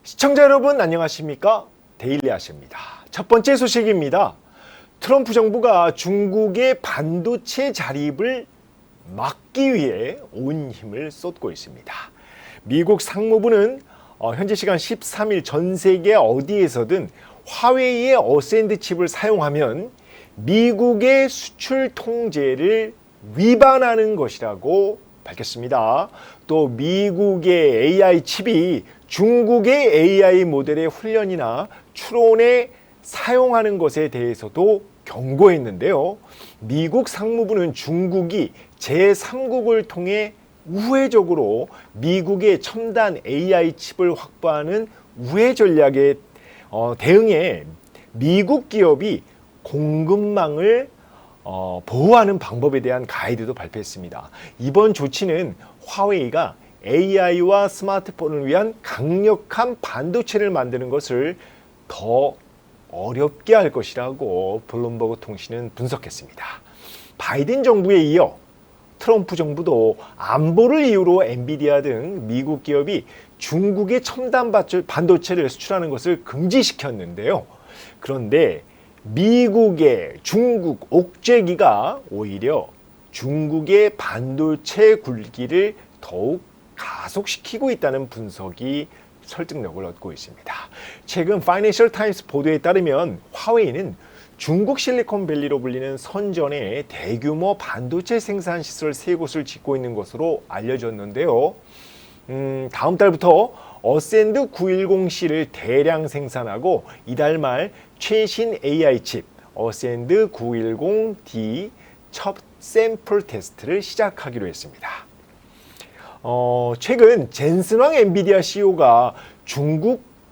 시청자 여러분 안녕하십니까? 데일리 아시입니다. 첫 번째 소식입니다. 트럼프 정부가 중국의 반도체 자립을 막기 위해 온 힘을 쏟고 있습니다. 미국 상무부는 현재 시간 13일 전 세계 어디에서든 화웨이의 어센드 칩을 사용하면 미국의 수출 통제를 위반하는 것이라고 밝혔습니다. 또 미국의 AI 칩이 중국의 AI 모델의 훈련이나 추론에 사용하는 것에 대해서도 경고했는데요. 미국 상무부는 중국이 제3국을 통해 우회적으로 미국의 첨단 AI 칩을 확보하는 우회 전략에 대응해 미국 기업이 공급망을 보호하는 방법에 대한 가이드도 발표했습니다. 이번 조치는 화웨이가 AI와 스마트폰을 위한 강력한 반도체를 만드는 것을 더 어렵게 할 것이라고 블룸버그 통신은 분석했습니다. 바이든 정부에 이어 트럼프 정부도 안보를 이유로 엔비디아 등 미국 기업이 중국의 첨단 반도체를 수출하는 것을 금지시켰는데요. 그런데 미국의 중국 옥죄기가 오히려 중국의 반도체 굴기를 더욱 가속시키고 있다는 분석이 설득력을 얻고 있습니다. 최근 파이낸셜 타임스 보도에 따르면 화웨이는 중국 실리콘밸리로 불리는 선전에 대규모 반도체 생산 시설 3곳을 짓고 있는 것으로 알려졌는데요. 다음 달부터 어센드 910C를 대량 생산하고 이달 말 최신 AI 칩 어센드 910D 첫 샘플 테스트를 시작하기로 했습니다. 최근 젠슨왕 엔비디아 CEO가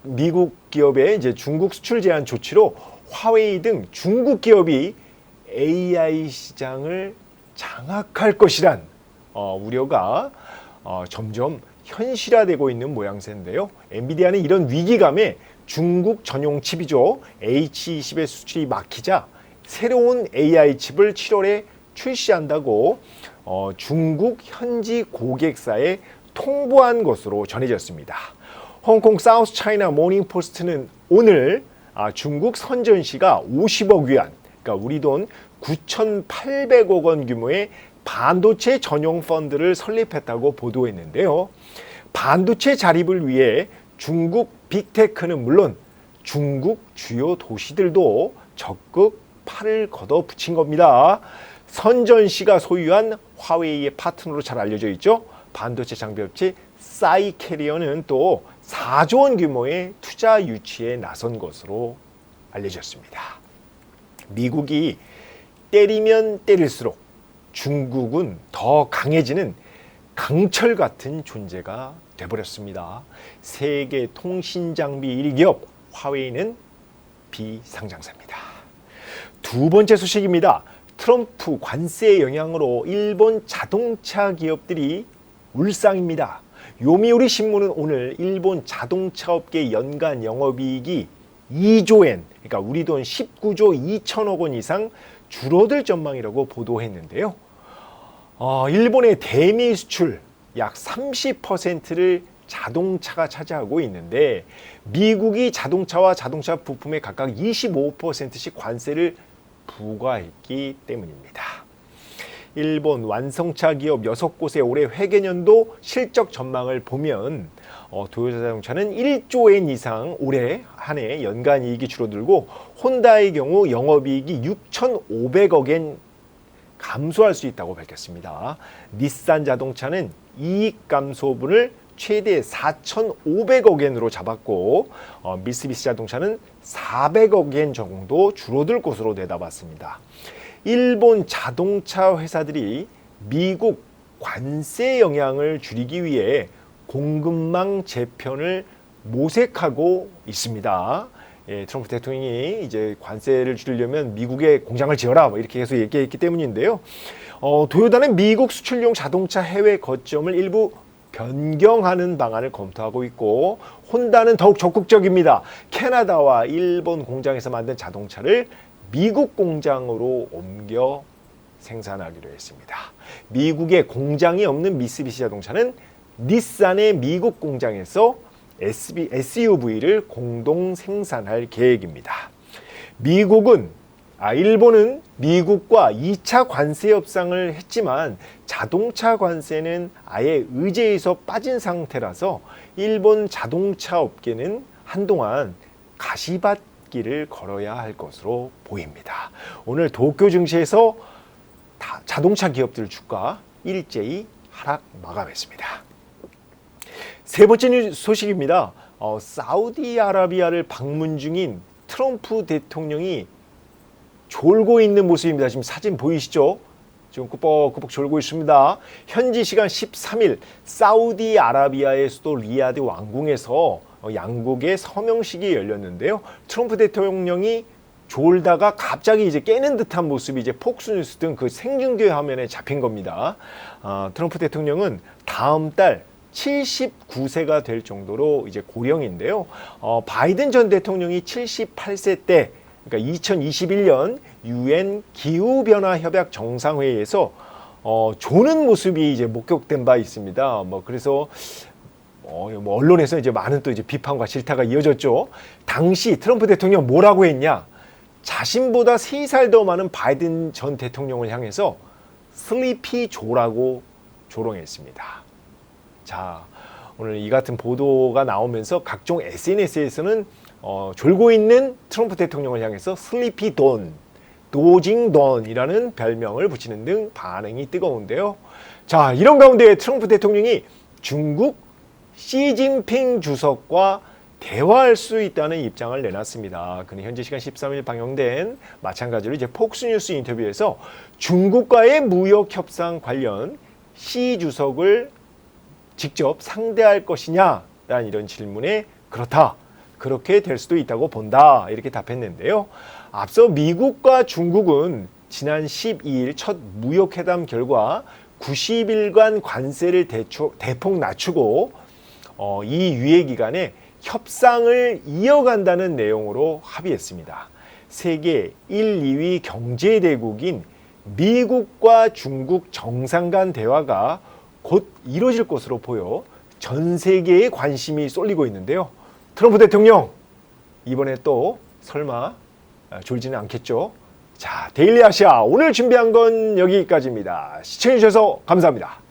미국 기업의 중국 수출 제한 조치로 화웨이 등 중국 기업이 AI 시장을 장악할 것이란 우려가 점점 현실화되고 있는 모양새인데요. 엔비디아는 이런 위기감에 중국 전용 칩이죠. H20의 수출이 막히자 새로운 AI 칩을 7월에 출시한다고 중국 현지 고객사에 통보한 것으로 전해졌습니다. 홍콩 사우스 차이나 모닝 포스트는 오늘 중국 선전시가 50억 위안, 그러니까 우리 돈 9,800억 원 규모의 반도체 전용 펀드를 설립했다고 보도했는데요. 반도체 자립을 위해 중국 빅테크는 물론 중국 주요 도시들도 적극 팔을 걷어붙인 겁니다. 선전시가 소유한 화웨이의 파트너로 잘 알려져 있죠. 반도체 장비업체 사이캐리어는 또 4조 원 규모의 투자 유치에 나선 것으로 알려졌습니다. 미국이 때리면 때릴수록 중국은 더 강해지는 강철 같은 존재가 돼버렸습니다. 세계 통신 장비 1위 기업 화웨이는 비상장사입니다. 두 번째 소식입니다. 트럼프 관세의 영향으로 일본 자동차 기업들이 울상입니다. 요미우리 신문은 오늘 일본 자동차 업계 연간 영업이익이 2조엔, 그러니까 우리 돈 19조 2천억 원 이상 줄어들 전망이라고 보도했는데요. 일본의 대미 수출 약 30%를 자동차가 차지하고 있는데 미국이 자동차와 자동차 부품에 각각 25%씩 관세를 부과했기 때문입니다. 일본 완성차 기업 6곳의 올해 회계년도 실적 전망을 보면 도요타 자동차는 1조엔 이상 올해 한 해 연간 이익이 줄어들고 혼다의 경우 영업이익이 6,500억엔 감소할 수 있다고 밝혔습니다. 닛산 자동차는 이익 감소분을 최대 4,500억엔으로 잡았고 미쓰비시 자동차는 400억엔 정도 줄어들 것으로 내다봤습니다. 일본 자동차 회사들이 미국 관세 영향을 줄이기 위해 공급망 재편을 모색하고 있습니다. 트럼프 대통령이 이제 관세를 줄이려면 미국에 공장을 지어라 이렇게 계속 얘기했기 때문인데요. 도요타는 미국 수출용 자동차 해외 거점을 일부 변경하는 방안을 검토하고 있고 혼다는 더욱 적극적입니다. 캐나다와 일본 공장에서 만든 자동차를 미국 공장으로 옮겨 생산하기로 했습니다. 미국에 공장이 없는 미쓰비시 자동차는 닛산의 미국 공장에서 SUV를 공동 생산할 계획입니다. 일본은 미국과 2차 관세 협상을 했지만 자동차 관세는 아예 의제에서 빠진 상태라서 일본 자동차 업계는 한동안 가시밭길을 걸어야 할 것으로 보입니다. 오늘 도쿄 증시에서 자동차 기업들 주가 일제히 하락 마감했습니다. 세 번째 소식입니다. 사우디아라비아를 방문 중인 트럼프 대통령이 졸고 있는 모습입니다. 지금 사진 보이시죠? 지금 꾸벅꾸벅 졸고 있습니다. 현지 시간 13일 사우디아라비아의 수도 리야드 왕궁에서 양국의 서명식이 열렸는데요. 트럼프 대통령이 졸다가 갑자기 이제 깨는 듯한 모습이 이제 폭스뉴스 등 그 생중계 화면에 잡힌 겁니다. 트럼프 대통령은 다음 달 79세가 될 정도로 이제 고령인데요. 바이든 전 대통령이 78세 때, 그러니까 2021년 유엔 기후변화 협약 정상회의에서 조는 모습이 이제 목격된 바 있습니다. 그래서 언론에서 이제 많은 또 이제 비판과 질타가 이어졌죠. 당시 트럼프 대통령 뭐라고 했냐? 자신보다 3살 더 많은 바이든 전 대통령을 향해서 슬리피 조라고 조롱했습니다. 자, 오늘 이 같은 보도가 나오면서 각종 SNS에서는 졸고 있는 트럼프 대통령을 향해서 슬리피 돈, 도징 돈이라는 별명을 붙이는 등 반응이 뜨거운데요. 자, 이런 가운데 트럼프 대통령이 중국 시진핑 주석과 대화할 수 있다는 입장을 내놨습니다. 그는 현지 시간 13일 방영된 마찬가지로 이제 폭스뉴스 인터뷰에서 중국과의 무역 협상 관련 시 주석을 직접 상대할 것이냐라는 이런 질문에 그렇다. 그렇게 될 수도 있다고 본다. 이렇게 답했는데요. 앞서 미국과 중국은 지난 12일 첫 무역회담 결과 90일간 관세를 대폭 낮추고 이 유예 기간에 협상을 이어간다는 내용으로 합의했습니다. 세계 1, 2위 경제대국인 미국과 중국 정상 간 대화가 곧 이루어질 것으로 보여 전 세계에 관심이 쏠리고 있는데요. 트럼프 대통령 이번에 또 설마 졸지는 않겠죠? 자, 데일리 아시아 오늘 준비한 건 여기까지입니다. 시청해주셔서 감사합니다.